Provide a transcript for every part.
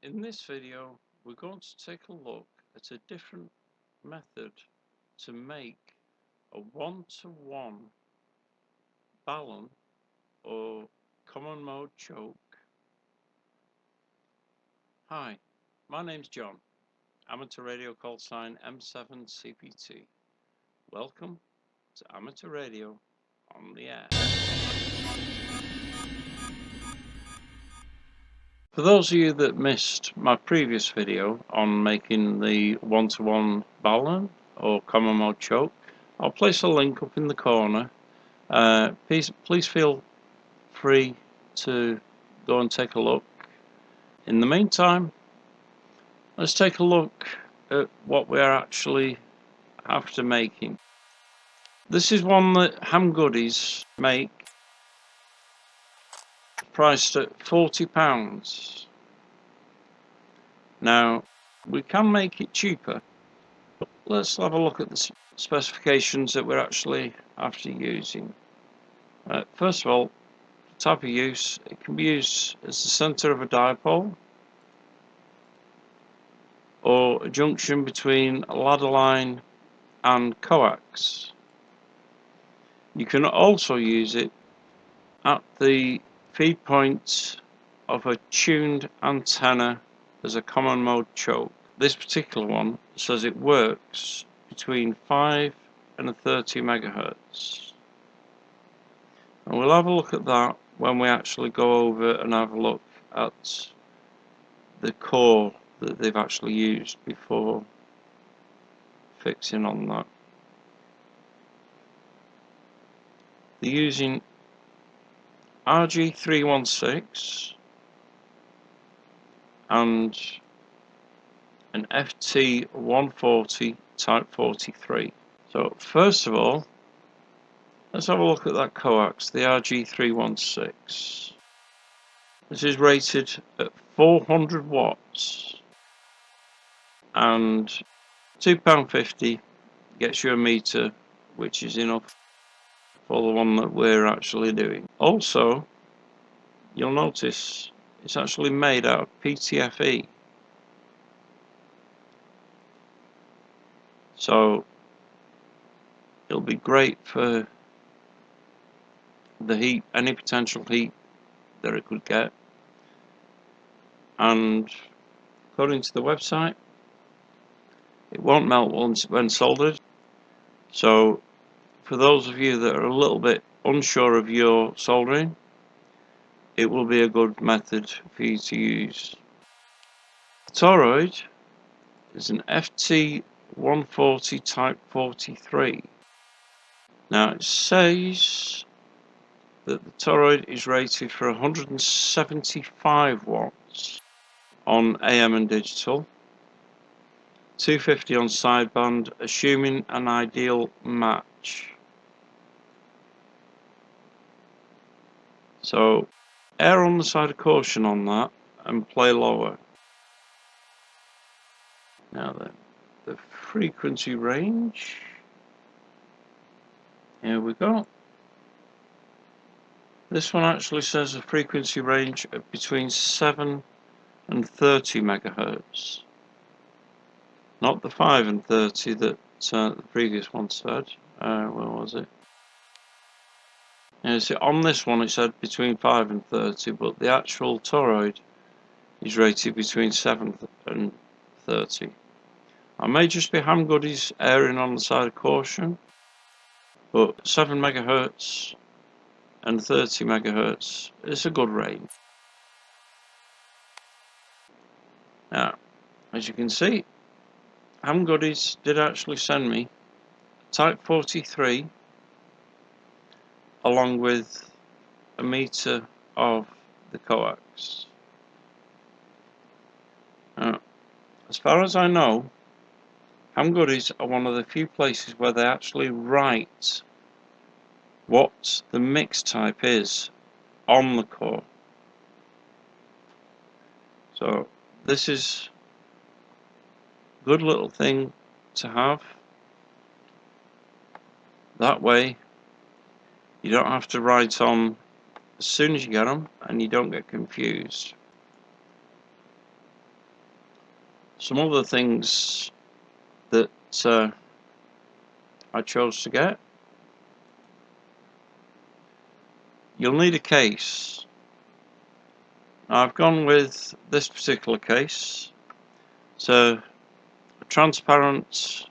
In this video, we're going to take a look at a different method to make a one-to-one Balun or common mode choke. Hi, my name's John, amateur radio call sign M7CPT. Welcome to Amateur Radio on the Air. For those of you that missed my previous video on making the one-to-one Balun or common mode choke, I'll place a link up in the corner. Please feel free to go and take a look. In the meantime, let's take a look at what we are actually after making. This is one that Ham Goodies make, priced at £40. Now, we can make it cheaper, but let's have a look at the specifications that we're actually after using. First of all, the type of use: it can be used as the center of a dipole or a junction between a ladder line and coax. You can also use it at the feed point of a tuned antenna as a common mode choke. This particular one says it works between 5 and 30 megahertz. And we'll have a look at that when we actually go over and have a look at the core that they've actually used before fixing on that. They're using RG316 and an FT140 type 43. So first of all, let's have a look at that coax, the RG316. This is rated at 400 watts and £2.50 gets you a meter, which is enough for the one that we're actually doing. Also, you'll notice it's actually made out of PTFE. So it'll be great for the heat, any potential heat that it could get. And according to the website, it won't melt when soldered. So for those of you that are a little bit unsure of your soldering, it will be a good method for you to use. The toroid is an FT140 type 43. Now it says that the toroid is rated for 175 watts on AM and digital, 250 on sideband, assuming an ideal match. So err on the side of caution on that and play lower. Now then, the frequency range, here we go. This one actually says a frequency range of between 7 and 30 megahertz, not the 5 and 30 that the previous one said. Where was it? Yeah, see, on this one it said between 5 and 30, but the actual toroid is rated between 7 and 30. I may just be Ham Goodies erring on the side of caution, but 7 megahertz and 30 megahertz is a good range. Now, as you can see, Ham Goodies did actually send me type 43 along with a meter of the coax. Now, as far as I know, Ham Goodies are one of the few places where they actually write what the mix type is on the core. So this is a good little thing to have. That way you don't have to write on as soon as you get them and you don't get confused. some other things that I chose to get. You'll need a case. Now, I've gone with this particular case. It's a transparent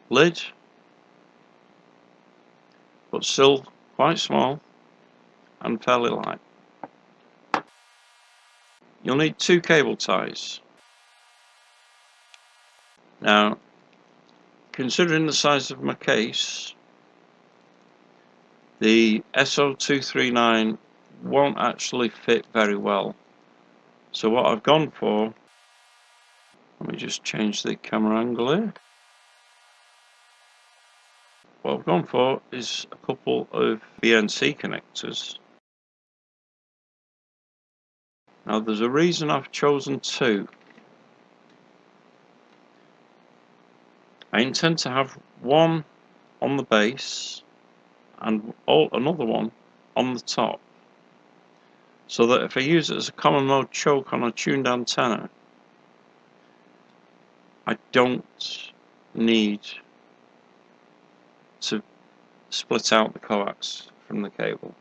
lid, but still quite small and fairly light. You'll need 2 cable ties. Now, considering the size of my case, the SO239 won't actually fit very well. So what I've gone for, let me just change the camera angle here. What I've gone for is a couple of BNC connectors. Now there's a reason I've chosen 2. I intend to have one on the base and another one on the top, so that if I use it as a common mode choke on a tuned antenna, I don't need to split out the coax from the cable.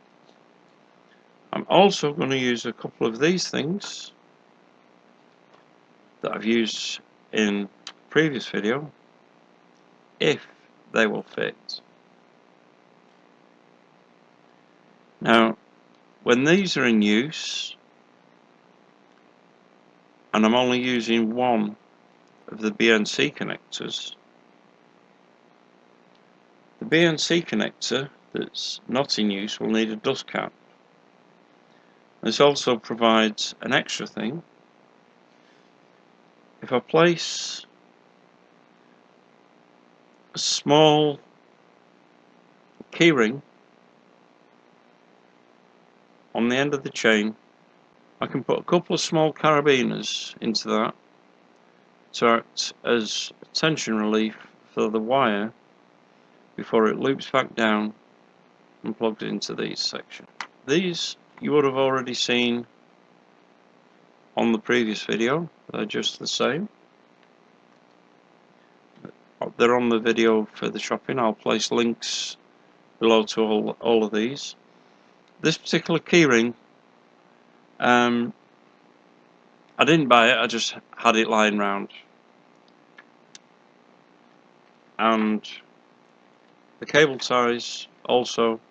I'm also going to use a couple of these things that I've used in previous video, if they will fit. Now, when these are in use, and I'm only using one of the BNC connectors, the BNC connector that's not in use will need a dust cap. This also provides an extra thing. If I place a small keyring on the end of the chain, I can put a couple of small carabiners into that to act as tension relief for the wire before it loops back down and plugs into these sections. These you would have already seen on the previous video. They're just the same. They're on the video for the shopping. I'll place links below to all of these. This particular keyring, I didn't buy it, I just had it lying around. And the cable ties also,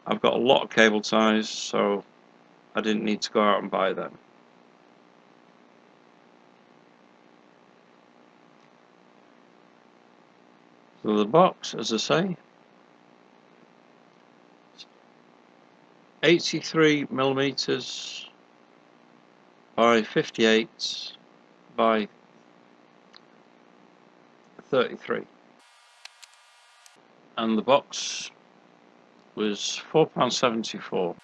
I've got a lot of cable ties, so I didn't need to go out and buy them. So the box, as I say, 83mm by 58 by 33, and the box was £4.74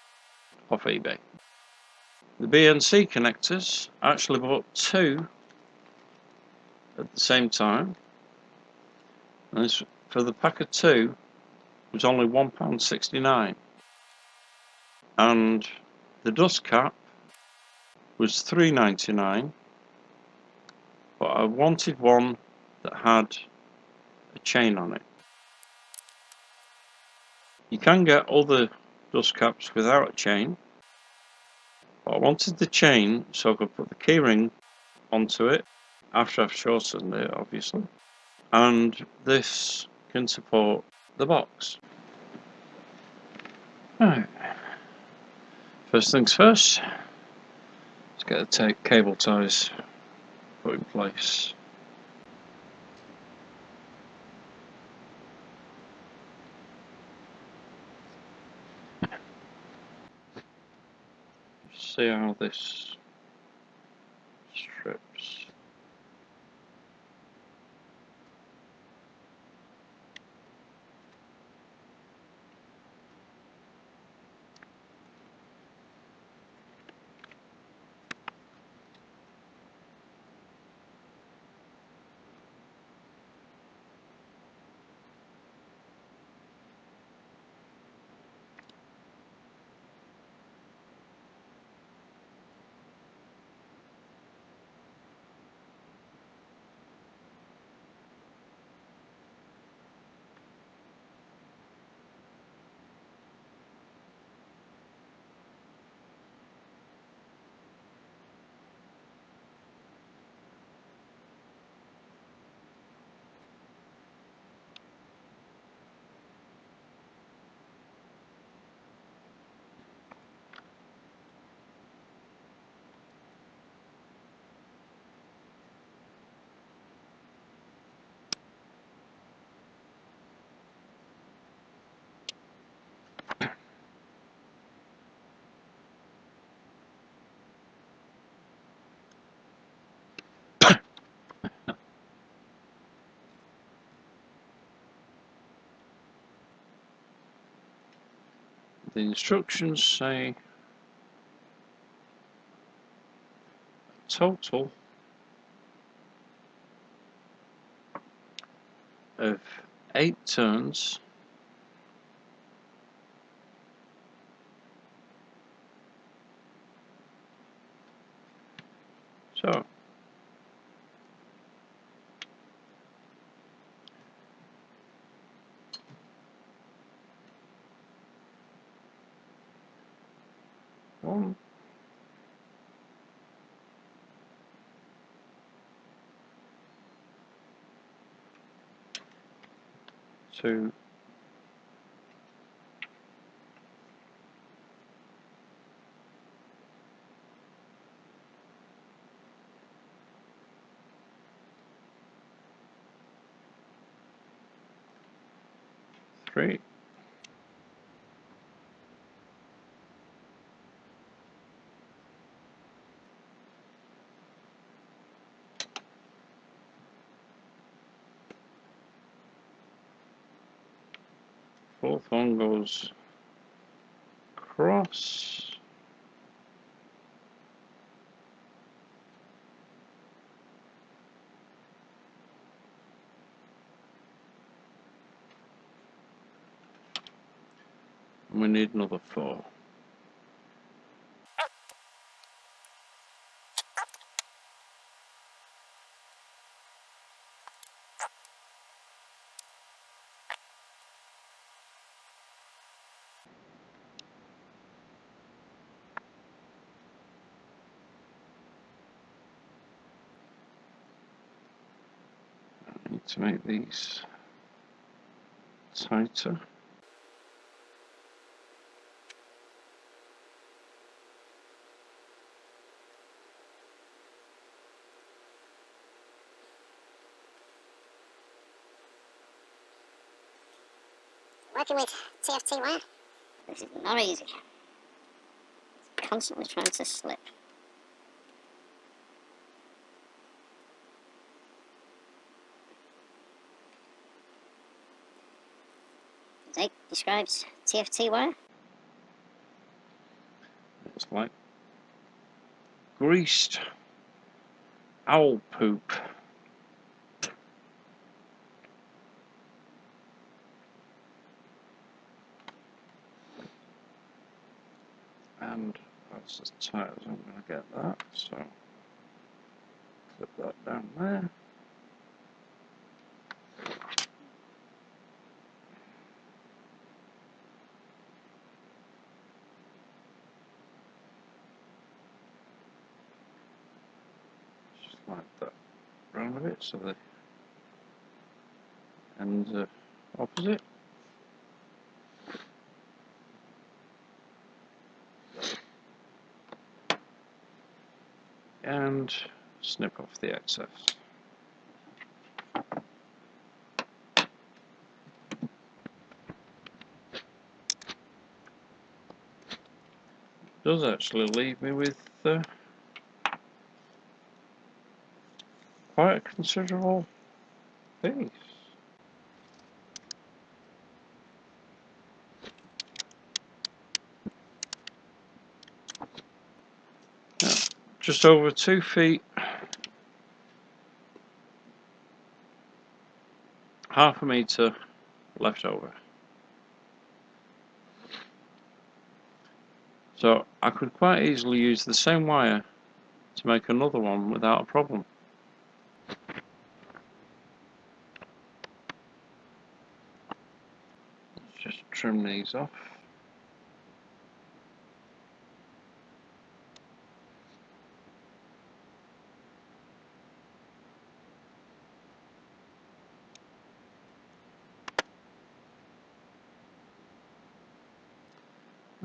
off eBay. The BNC connectors, I actually bought 2 at the same time, and this, for the pack of 2, was only £1.69, and the dust cap was £3.99, but I wanted one that had a chain on it. You can get other dust caps without a chain, but I wanted the chain so I could put the keyring onto it after I've shortened it, obviously, and this can support the box. Right. First things first, let's get the cable ties put in place. See how this strips. The instructions say a total of 8 turns so 1, 2, 3, 4th one goes across. And we need another 4. I need to make these tighter. Working with TFT wire. This is not easy. It's constantly trying to slip. Zeke describes TFT wire. It's like greased owl poop. And that's as tight as I'm going to get that, so clip that down there. Just like that round a bit so the ends are opposite. And snip off the excess. Does actually leave me with quite a considerable piece. Now, just over 2 feet, half a metre left over. So I could quite easily use the same wire to make another one without a problem. Let's just trim these off.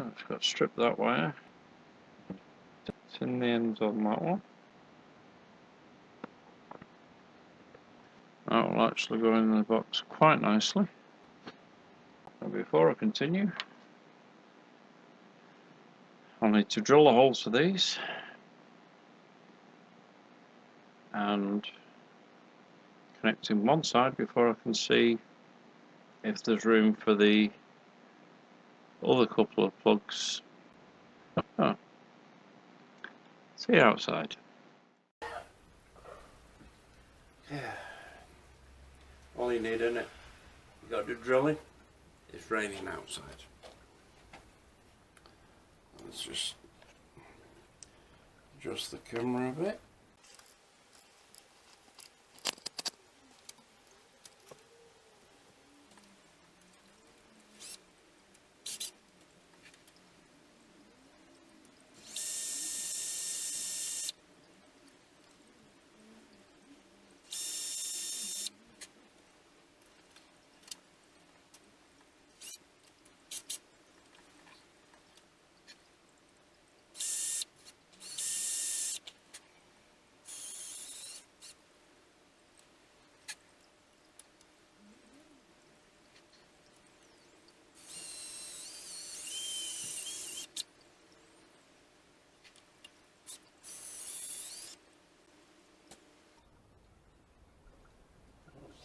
I've just got to strip that wire. Tin the ends on that one. That will actually go in the box quite nicely. And before I continue, I'll need to drill the holes for these and connect in one side before I can see if there's room for the other couple of plugs. Oh, see outside. Yeah. All you need, innit? You got to do drilling. It's raining outside. Let's just adjust the camera a bit.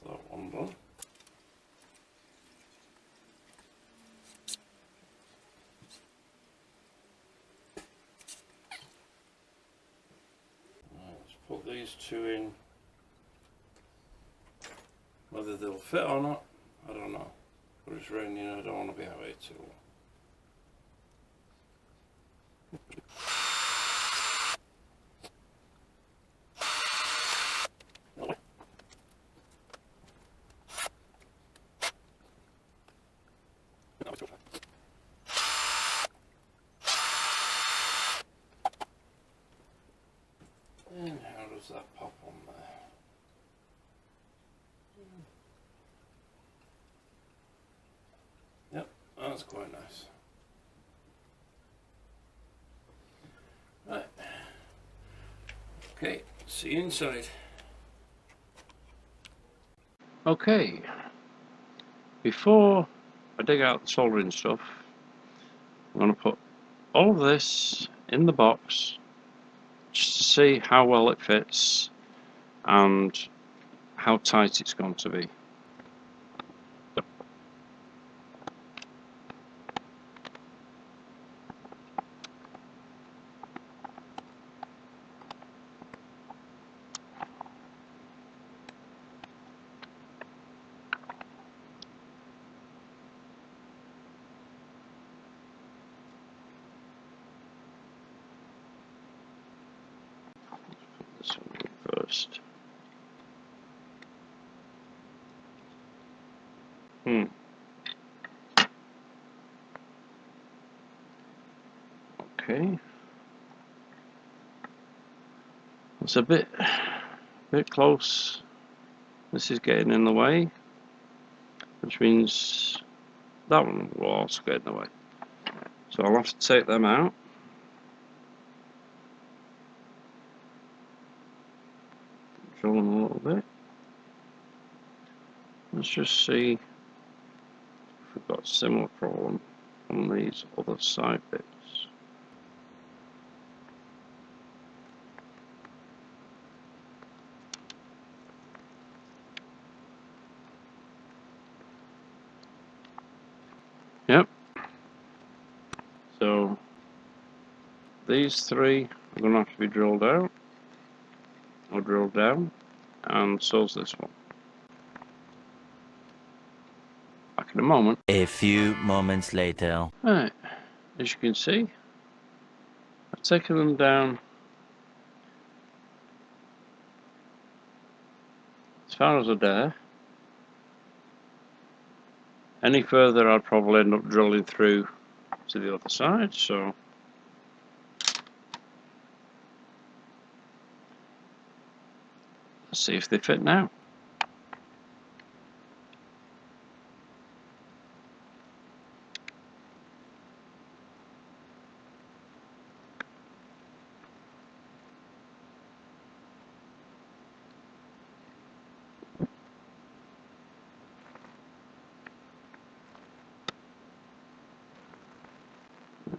That one done. Let's put these two in. Whether they'll fit or not, I don't know. But it's raining, I don't want to be out here too long. And how does that pop on there? Yep, that's quite nice. Right. Okay, see you inside. Okay, before I dig out the soldering stuff, I'm going to put all of this in the box just to see how well it fits and how tight it's going to be. This one in first. Okay. It's a bit close. This is getting in the way, which means that one will also get in the way. So I'll have to take them out. Drill them a little bit. Let's just see if we've got a similar problem on these other side bits. Yep. So these three are going to have to be drilled out or drilled down, and so's this one. Back in a moment. A few moments later. Right, as you can see, I've taken them down as far as I dare. Any further I'd probably end up drilling through to the other side, so let's see if they fit now.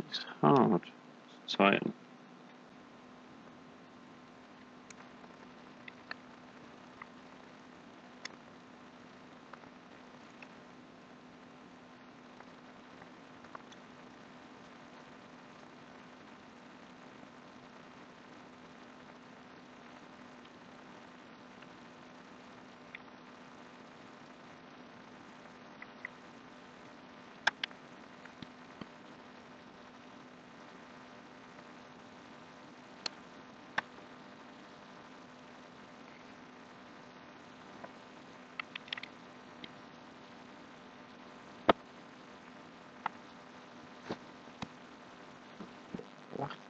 It's hard to tighten.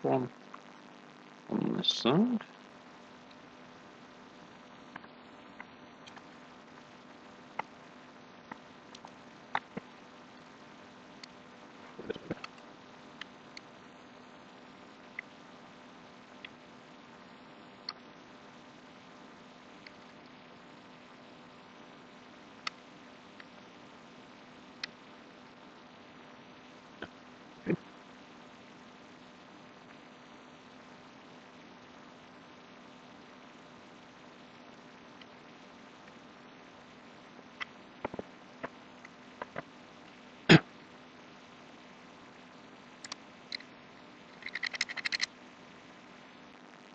one on this side.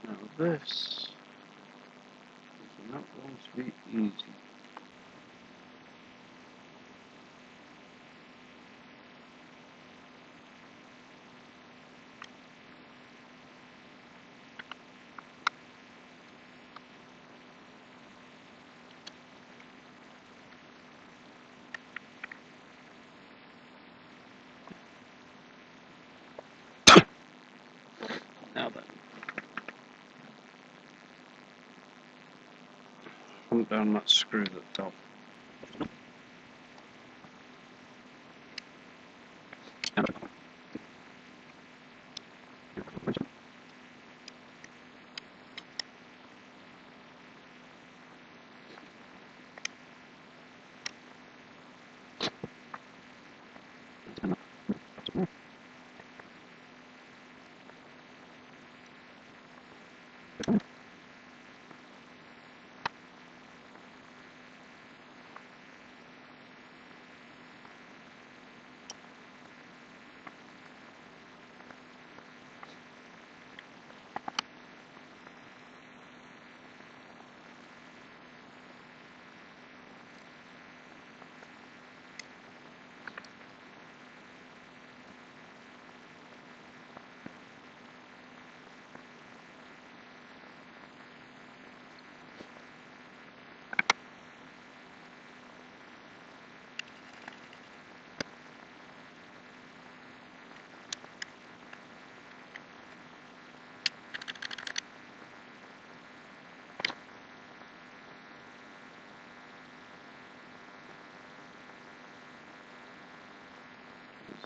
Now this is not going to be easy. Now then, hunt down that screw that fell.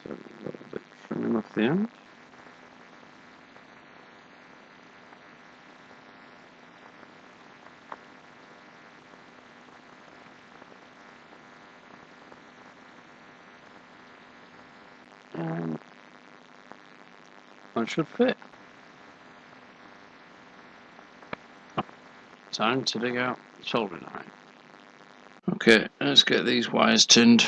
So a little bit trimming off the end. And that should fit. Time to dig out the soldering iron. Okay, let's get these wires tinned.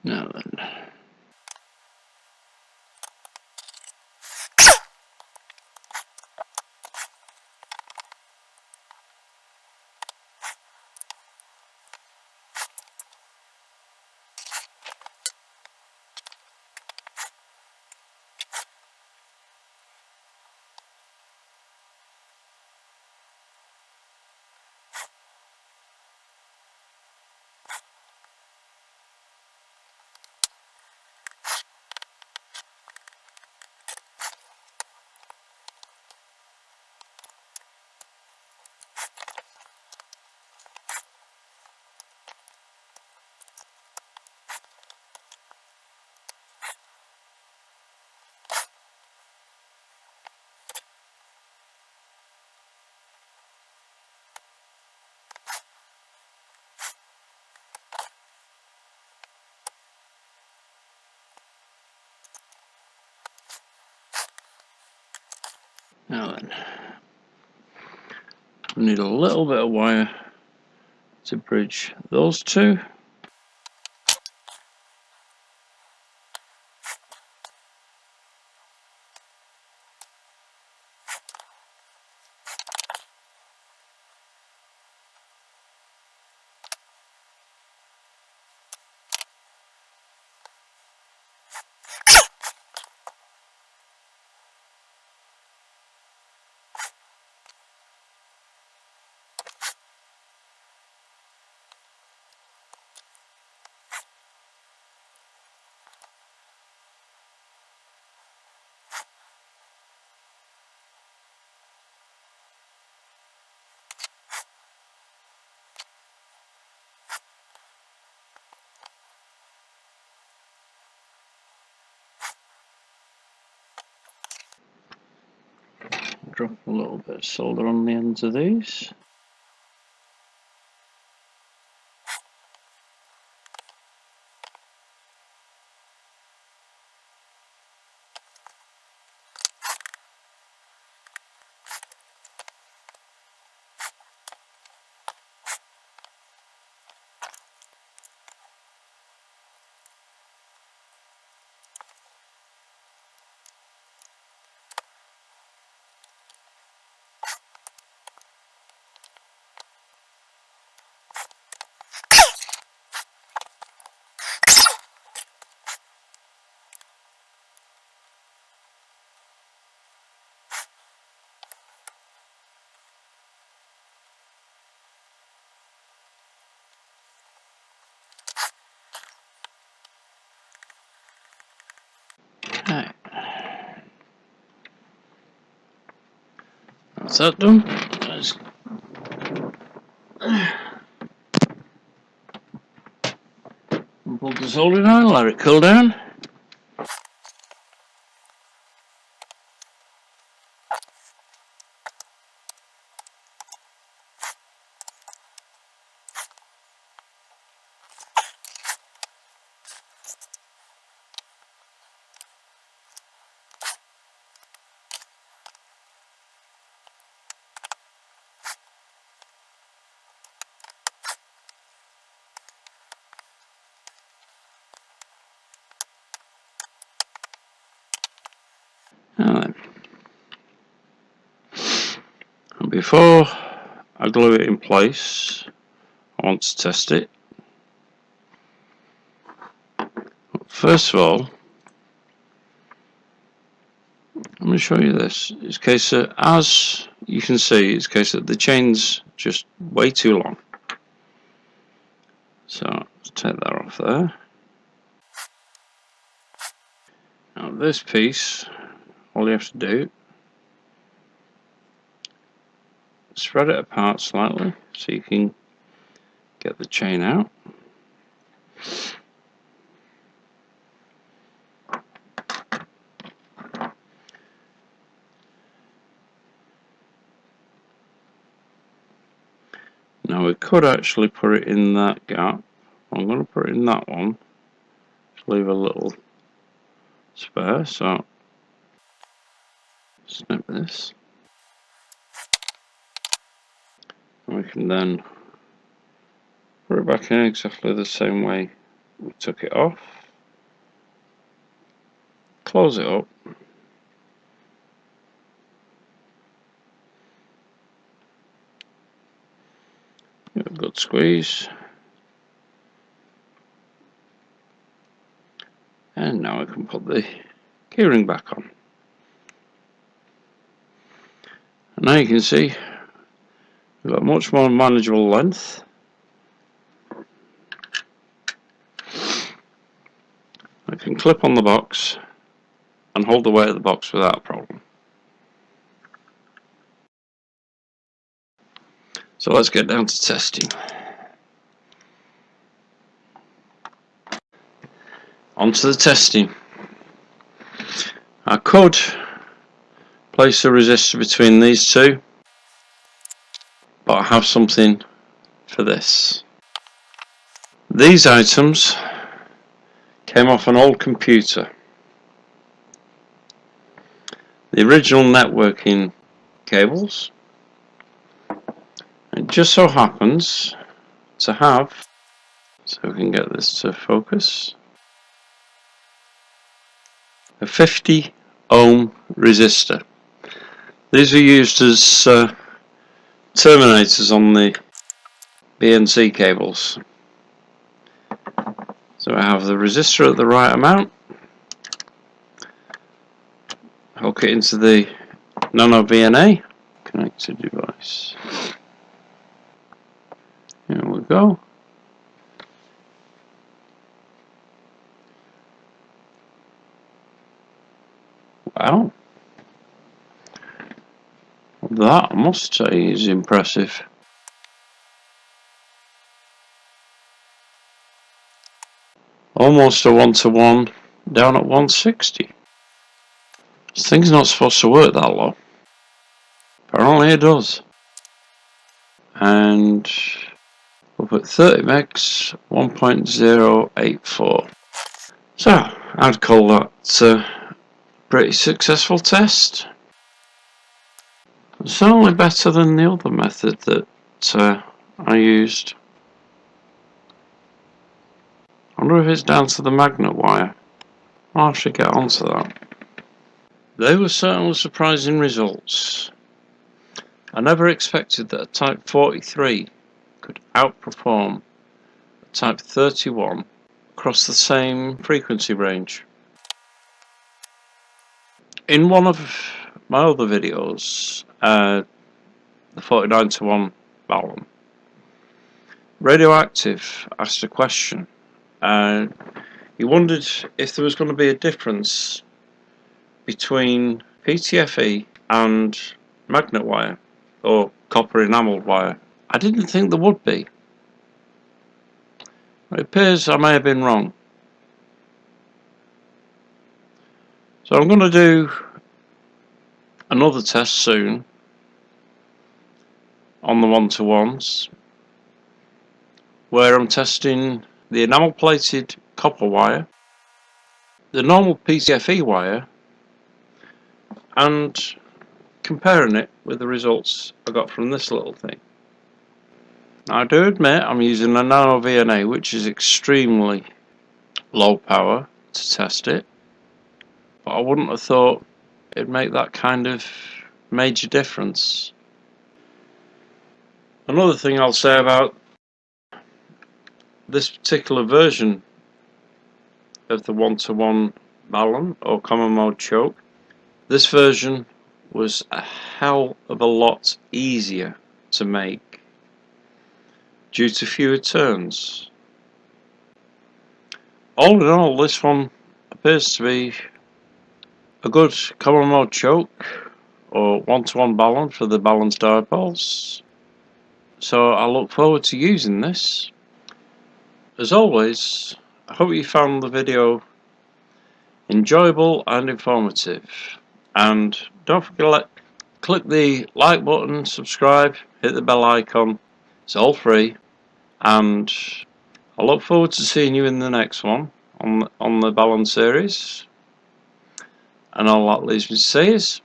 Now then. Now then, we need a little bit of wire to bridge those two. drop a little bit of solder on the ends of these. Right. That's that done. Let's pull the soldering iron, let it cool down. And before I glue it in place, I want to test it. First of all, I'm going to show you this. It's a case that, as you can see, it's a case that the chain's just way too long. So let's take that off there. Now this piece, all you have to do, spread it apart slightly so you can get the chain out. Now we could actually put it in that gap. I'm going to put it in that one. Just leave a little spare, so snip this. And we can then put it back in exactly the same way we took it off. Close it up. Give it a good squeeze. And now I can put the keyring back on. And now you can see we've got much more manageable length. I can clip on the box and hold the weight of the box without a problem. So let's get down to testing. On to the testing. I could place a resistor between these two, but I have something for this. These items came off an old computer. The original networking cables. It just so happens to have, so we can get this to focus, a 50 ohm resistor. These are used as terminators on the BNC cables. So I have the resistor at the right amount, hook it into the nano VNA connected device. Here we go. Wow. That, I must say, is impressive. Almost a 1-to-1 down at 160. This thing's not supposed to work that low. Apparently it does. And we'll put 30 megs, 1.084. So, I'd call that a pretty successful test. Certainly better than the other method that I used. I wonder if it's down to the magnet wire. I'll have to get onto that. They were certainly surprising results. I never expected that a Type 43 could outperform a Type 31 across the same frequency range. In one of my other videos, the 49-to-1 Balun, Radioactive asked a question. He wondered if there was going to be a difference between PTFE and magnet wire, or copper enamelled wire. I didn't think there would be. It appears I may have been wrong. So I'm going to do another test soon on the 1-to-1s, where I'm testing the enamel plated copper wire, the normal PTFE wire, and comparing it with the results I got from this little thing. Now, I do admit I'm using a nano VNA, which is extremely low power to test it, but I wouldn't have thought it'd make that kind of major difference. Another thing I'll say about this particular version of the 1-to-1 Balun or common mode choke, this version was a hell of a lot easier to make due to fewer turns. All in all, this one appears to be a good common mode choke or 1-to-1 Balun for the balanced dipoles. So I look forward to using this. As always, I hope you found the video enjoyable and informative, and don't forget to click the like button, subscribe, hit the bell icon. It's all free, and I look forward to seeing you in the next one on the Balun series. And all that leaves me to say is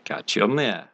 catch you on the air.